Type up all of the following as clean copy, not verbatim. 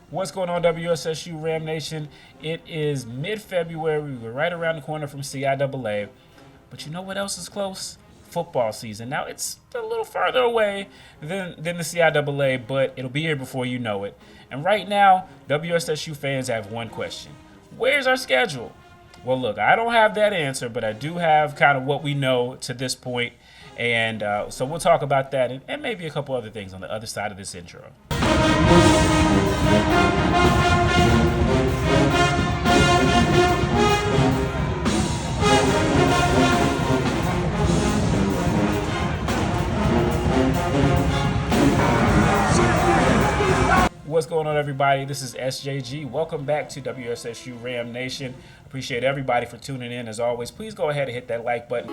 What's going on, WSSU Ram Nation? It is mid-February. We're right around the corner from CIAA. But you know what else is close? Football season. Now, it's a little further away than the CIAA, but it'll be here before you know it. And right now, WSSU fans have one question. Where's our schedule? Well, look, I don't have that answer, but I do have kind of what we know to this point. And so we'll talk about that and maybe a couple other things on the other side of this intro. What's going on, everybody? This is SJG. Welcome back to WSSU Ram Nation. Appreciate everybody for tuning in. As always, please go ahead and hit that like button.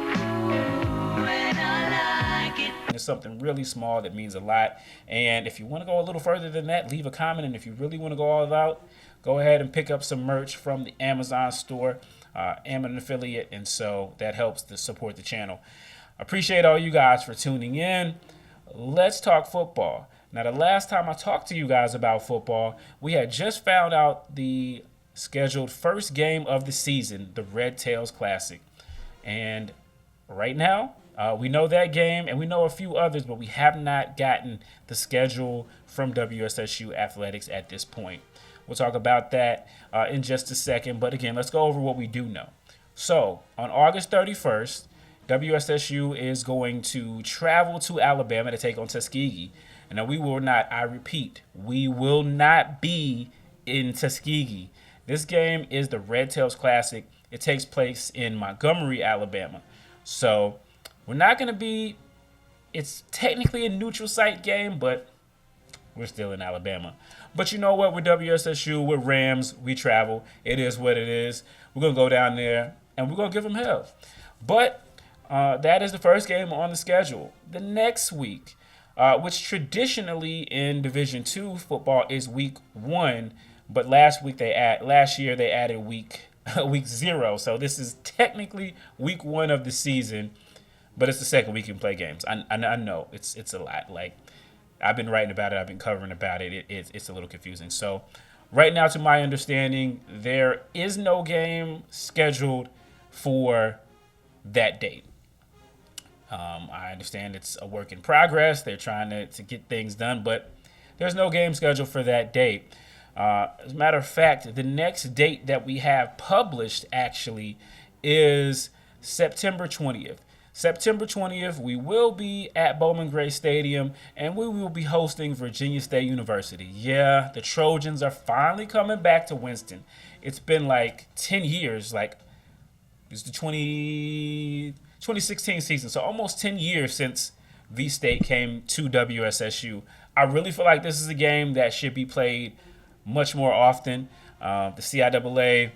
It's something really small that means a lot. And if you want to go a little further than that, leave a comment. And if you really want to go all out, go ahead and pick up some merch from the Amazon store. I'm an affiliate, and so that helps to support the channel. Appreciate all you guys for tuning in. Let's talk football. Now, the last time I talked to you guys about football, we had just found out the scheduled first game of the season, the Red Tails Classic. And right now, we know that game, and we know a few others, but we have not gotten the schedule from WSSU Athletics at this point. We'll talk about that in just a second. But again, let's go over what we do know. So on August 31st, WSSU is going to travel to Alabama to take on Tuskegee. And now we will not, I repeat, we will not be in Tuskegee. This game is the Red Tails Classic. It takes place in Montgomery, Alabama. So we're not going to be, it's technically a neutral site game, but we're still in Alabama. But you know what? We're WSSU, we're Rams, we travel. It is what it is. We're going to go down there, and we're going to give them hell. But that is the first game on the schedule. The next week, which traditionally in Division II football is week 1, but last year they added week 0. So this is technically week 1 of the season, but it's the second week you can play games. I know it's a lot. Like, I've been writing about it, I've been covering about it. It's a little confusing. So right now, to my understanding, there is no game scheduled for that date. I understand it's a work in progress. They're trying to get things done, but there's no game scheduled for that date. As a matter of fact, the next date that we have published actually is September 20th. September 20th, we will be at Bowman Gray Stadium, and we will be hosting Virginia State University. Yeah, the Trojans are finally coming back to Winston. It's been like 10 years, like it's the 2016 season, so almost 10 years since V-State came to WSSU. I really feel like this is a game that should be played much more often. The CIAA,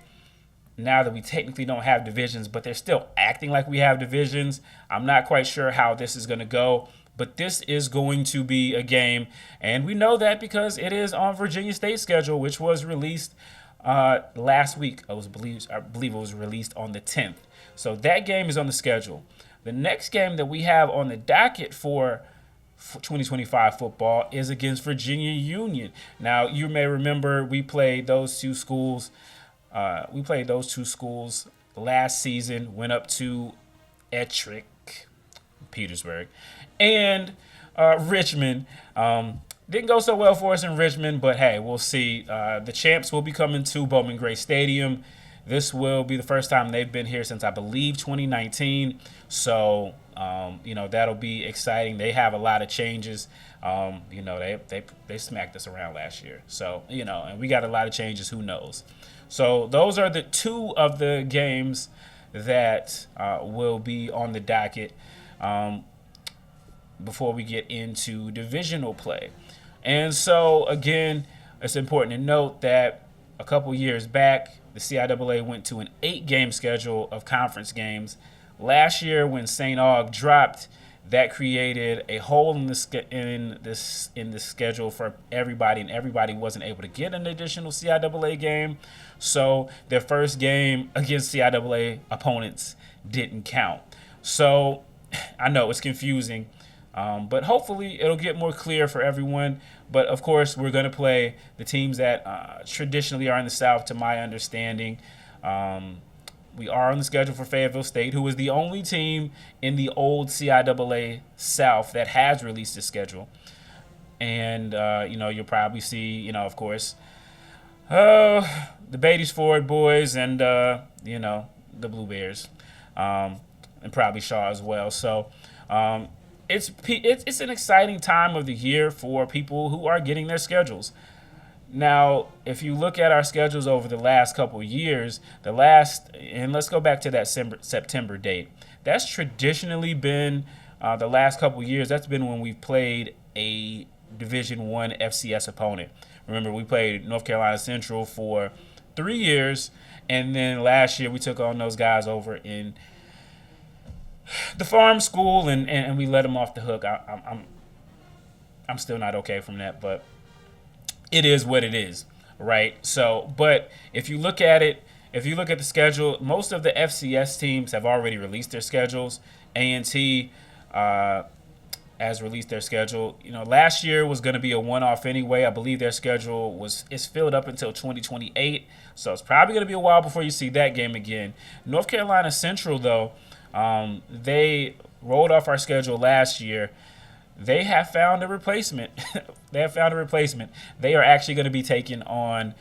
now that we technically don't have divisions, but they're still acting like we have divisions. I'm not quite sure how this is going to go, but this is going to be a game, and we know that because it is on Virginia State's schedule, which was released last week. I believe it was released on the 10th. So that game is on the schedule. The next game that we have on the docket for 2025 football is against Virginia Union. Now, you may remember we played those two schools. Last season. Went up to Ettrick, Petersburg, and Richmond. Didn't go so well for us in Richmond, but hey, we'll see. The champs will be coming to Bowman Gray Stadium. This will be the first time they've been here since, I believe, 2019. So, that'll be exciting. They have a lot of changes. They smacked us around last year. So, and we got a lot of changes. Who knows? So those are the two of the games that will be on the docket before we get into divisional play. And so, again, it's important to note that a couple years back, the CIAA went to an 8-game schedule of conference games. Last year, when St. Aug dropped, that created a hole in the schedule for everybody, and everybody wasn't able to get an additional CIAA game. So their first game against CIAA opponents didn't count. So I know it's confusing, but hopefully it'll get more clear for everyone But of course, we're going to play the teams that traditionally are in the South, to my understanding. We are on the schedule for Fayetteville State, who is the only team in the old CIAA South that has released a schedule. And, you'll probably see, of course, the Beatties Ford boys and, the Blue Bears, and probably Shaw as well. So it's an exciting time of the year for people who are getting their schedules. Now, if you look at our schedules over the last couple of years, and let's go back to that September date, that's traditionally been the last couple of years. That's been when we've played a Division I FCS opponent. Remember, we played North Carolina Central for 3 years, and then last year we took on those guys over in the farm school, and we let them off the hook. I'm still not okay from that, but it is what it is, right? So, but if you look at the schedule, most of the FCS teams have already released their schedules. A&T has released their schedule. Last year was going to be a one-off anyway. I believe their schedule is filled up until 2028, so it's probably going to be a while before you see that game again. North Carolina Central, though, they rolled off our schedule last year. They have found a replacement. They are actually going to be taking on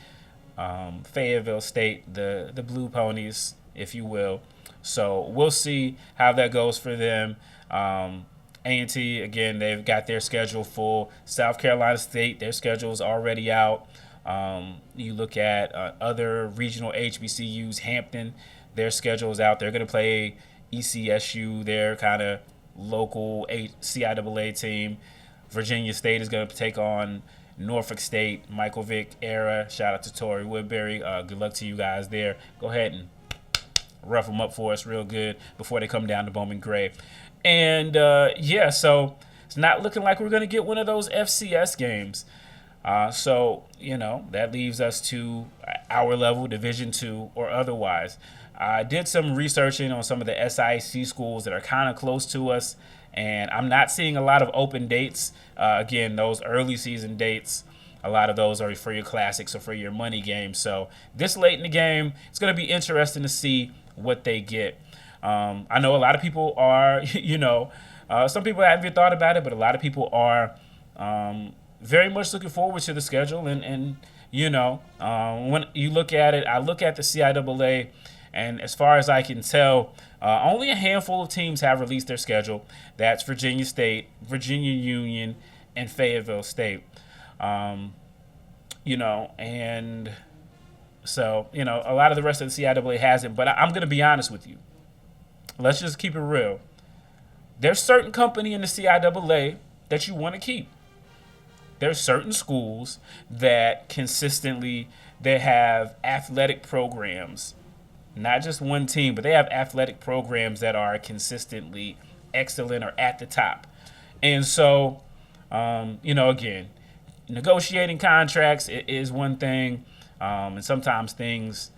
Fayetteville State, the Blue Ponies, if you will. So we'll see how that goes for them. A&T, again, they've got their schedule full. South Carolina State, their schedule is already out. You look at other regional HBCUs, Hampton, their schedule is out. They're going to play ECSU, their kind of local CIAA team. Virginia State is going to take on Norfolk State, Michael Vick era. Shout out to Torrey Woodbury. Good luck to you guys there. Go ahead and rough them up for us real good before they come down to Bowman Gray. And, so it's not looking like we're going to get one of those FCS games. So, that leaves us to our level, Division II or otherwise. I did some researching on some of the SIC schools that are kind of close to us, and I'm not seeing a lot of open dates. Again, those early season dates, a lot of those are for your classics or for your money games. So this late in the game, it's going to be interesting to see what they get. I know a lot of people are, some people haven't even thought about it, but a lot of people are very much looking forward to the schedule. And when you look at it, I look at the CIAA, and as far as I can tell, only a handful of teams have released their schedule. That's Virginia State, Virginia Union, and Fayetteville State. And so, a lot of the rest of the CIAA hasn't. But I'm going to be honest with you. Let's just keep it real. There's certain company in the CIAA that you want to keep. There's certain schools that consistently, they have athletic programs. Not just one team, but they have athletic programs that are consistently excellent or at the top. And so, again, negotiating contracts is one thing, and sometimes things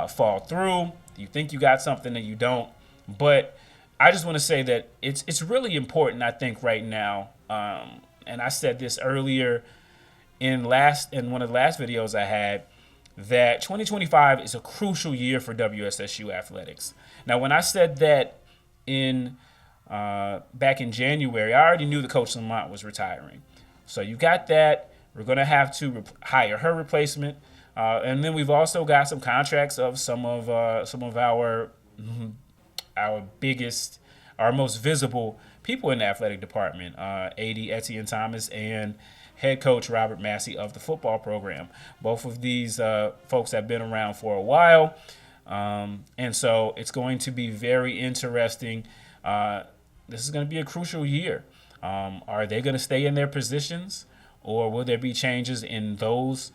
fall through. You think you got something that you don't. But I just want to say that it's really important, I think, right now, and I said this earlier in one of the last videos I had, that 2025 is a crucial year for WSSU athletics. Now, when I said that back in January, I already knew that Coach Lamont was retiring. So you got that. We're going to have to hire her replacement, and then we've also got some contracts of some of our biggest, our most visible people in the athletic department, AD Etienne Thomas and head coach Robert Massey of the football program. Both of these folks have been around for a while, and so it's going to be very interesting. This is going to be a crucial year. Are they going to stay in their positions, or will there be changes in those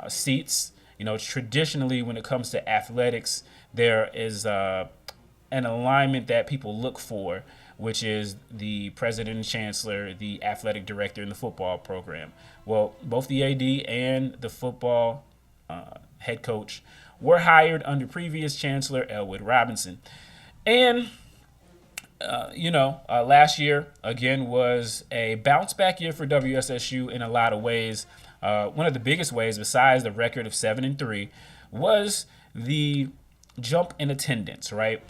seats? Traditionally, when it comes to athletics, there is an alignment that people look for, which is the president and chancellor, the athletic director, and the football program. Well, both the AD and the football head coach were hired under previous chancellor Elwood Robinson. And last year again was a bounce back year for WSSU in a lot of ways. One of the biggest ways, besides the record of 7-3, was the jump in attendance. Right,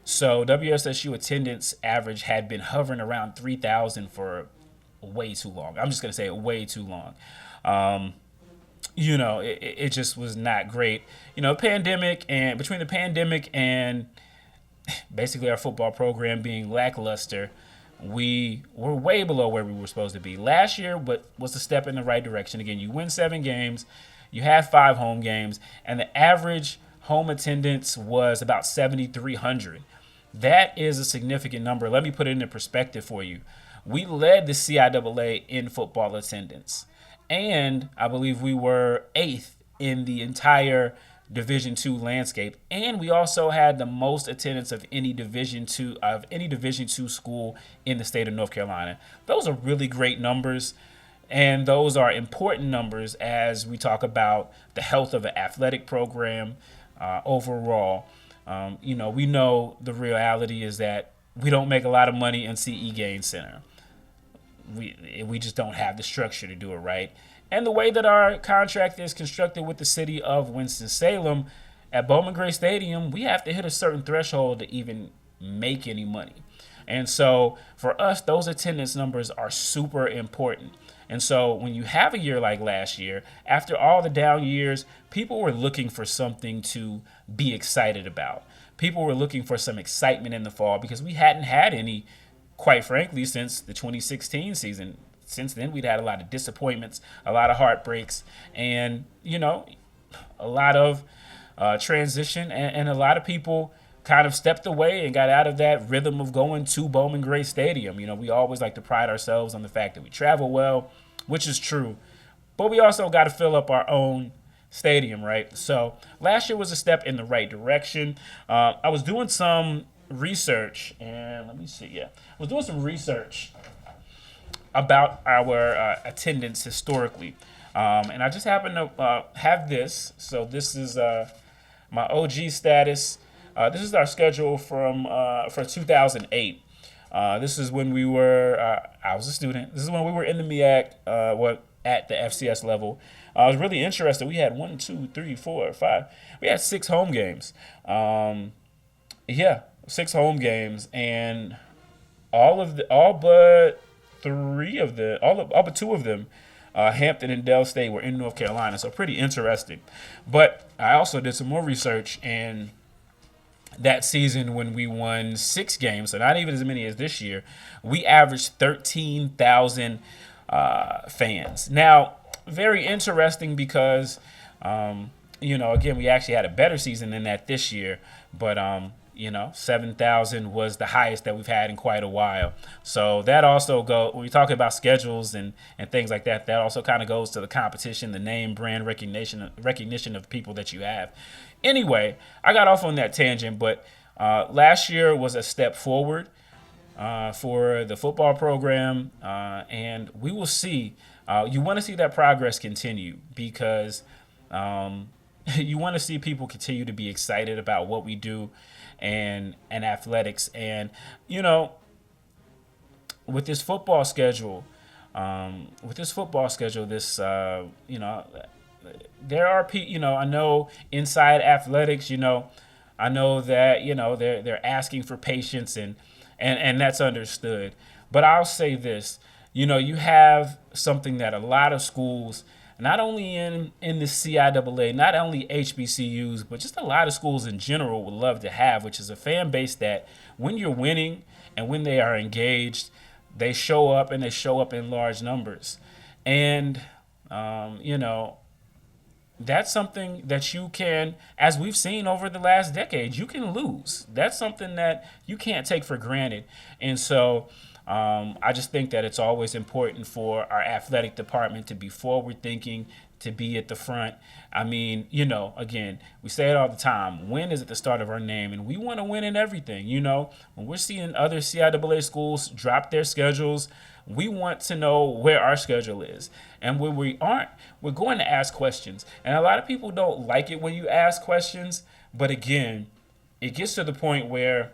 so WSSU attendance average had been hovering around 3,000 for way too long. I'm just gonna say way too long. It just was not great. Pandemic, and between the pandemic and basically our football program being lackluster, we were way below where we were supposed to be. Last year, but was a step in the right direction. Again, you win 7 games, you have 5 home games, and the average home attendance was about 7,300. That is a significant number. Let me put it into perspective for you. We led the CIAA in football attendance, and I believe we were 8th in the entire Division II landscape, and we also had the most attendance of any Division II school in the state of North Carolina. Those are really great numbers, and those are important numbers as we talk about the health of an athletic program overall. We know the reality is that we don't make a lot of money in CE Gain Center. We just don't have the structure to do it right. And the way that our contract is constructed with the city of Winston-Salem, at Bowman Gray Stadium, we have to hit a certain threshold to even make any money. And so for us, those attendance numbers are super important. And so when you have a year like last year, after all the down years, people were looking for something to be excited about. People were looking for some excitement in the fall because we hadn't had any, quite frankly, since the 2016 season. Since then, we'd had a lot of disappointments, a lot of heartbreaks, and, a lot of transition. And a lot of people kind of stepped away and got out of that rhythm of going to Bowman Gray Stadium. We always like to pride ourselves on the fact that we travel well, which is true. But we also got to fill up our own stadium, right? So last year was a step in the right direction. I was doing some research, and let me see. Yeah, I was doing some research about our attendance historically. And I just happen to have this. So this is my OG status. This is our schedule for 2008. This is when we were, I was a student. This is when we were in the MEAC, at the FCS level. I was really interested. We had 1, 2, 3, 4, 5. We had 6 home games. 6 home games, and all but 2 of them, Hampton and Dell State, were in North Carolina. So pretty interesting. But I also did some more research, and that season when we won 6 games, so not even as many as this year, we averaged 13,000 fans. Now, very interesting because, again, we actually had a better season than that this year, but 7,000 was the highest that we've had in quite a while. So that also when we talk about schedules and things like that, that also kind of goes to the competition, the name, brand recognition of people that you have. Anyway, I got off on that tangent, but last year was a step forward for the football program, and we will see. You want to see that progress continue because you want to see people continue to be excited about what we do and athletics. And, with this football schedule, there are people, I know inside athletics, I know that, they're asking for patience and that's understood. But I'll say this, you have something that a lot of schools, not only in the CIAA, not only HBCUs, but just a lot of schools in general would love to have, which is a fan base that when you're winning and when they are engaged, they show up and they show up in large numbers. And, that's something that you can, as we've seen over the last decade, you can lose. That's something that you can't take for granted. And so I just think that it's always important for our athletic department to be forward thinking, to be at the front. I mean, again, we say it all the time. Win is at the start of our name, and we want to win in everything. When we're seeing other CIAA schools drop their schedules, we want to know where our schedule is. And when we aren't, we're going to ask questions. And a lot of people don't like it when you ask questions. But again, it gets to the point where,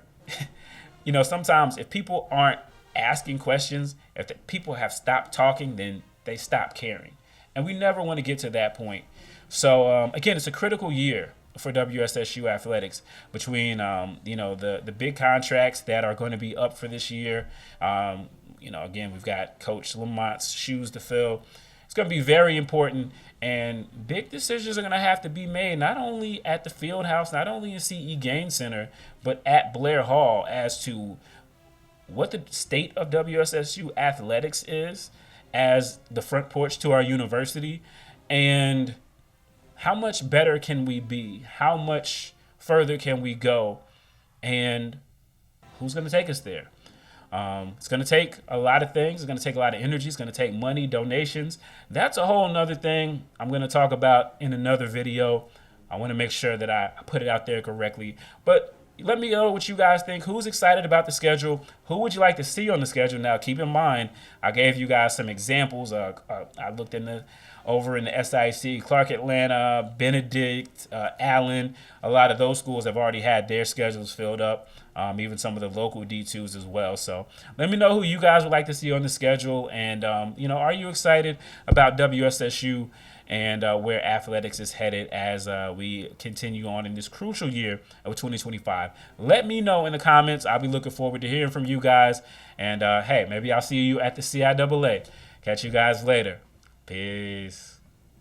sometimes if people aren't asking questions, if the people have stopped talking, then they stop caring. And we never want to get to that point. So, again, it's a critical year for WSSU athletics between, the big contracts that are going to be up for this year. Again, we've got Coach Lamont's shoes to fill. It's going to be very important, and big decisions are going to have to be made, not only at the field house, not only in CE Gaines Center, but at Blair Hall as to what the state of WSSU athletics is as the front porch to our university, and how much better can we be? How much further can we go? And who's going to take us there? It's going to take a lot of things. It's going to take a lot of energy. It's going to take money, donations. That's a whole nother thing I'm going to talk about in another video. I want to make sure that I put it out there correctly. But let me know what you guys think. Who's excited about the schedule? Who would you like to see on the schedule? Now, keep in mind, I gave you guys some examples. I looked over in the SIC, Clark Atlanta, Benedict, Allen. A lot of those schools have already had their schedules filled up, even some of the local D2s as well. So let me know who you guys would like to see on the schedule. And, are you excited about WSSU and where athletics is headed as we continue on in this crucial year of 2025? Let me know in the comments. I'll be looking forward to hearing from you guys. And, hey, maybe I'll see you at the CIAA. Catch you guys later. Peace.